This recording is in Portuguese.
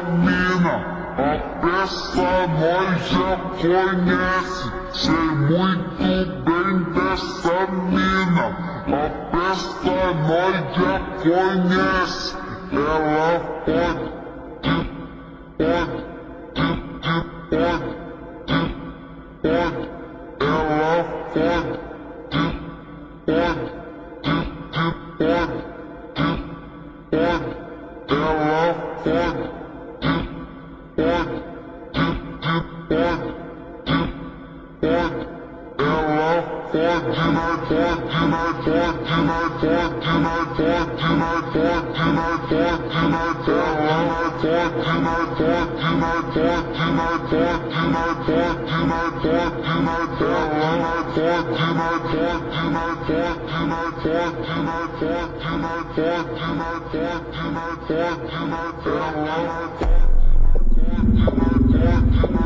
mina, a peça nós já conhece. Sei muito bem dessa mina, a peça nós já conhece. Ela pode, ela pode.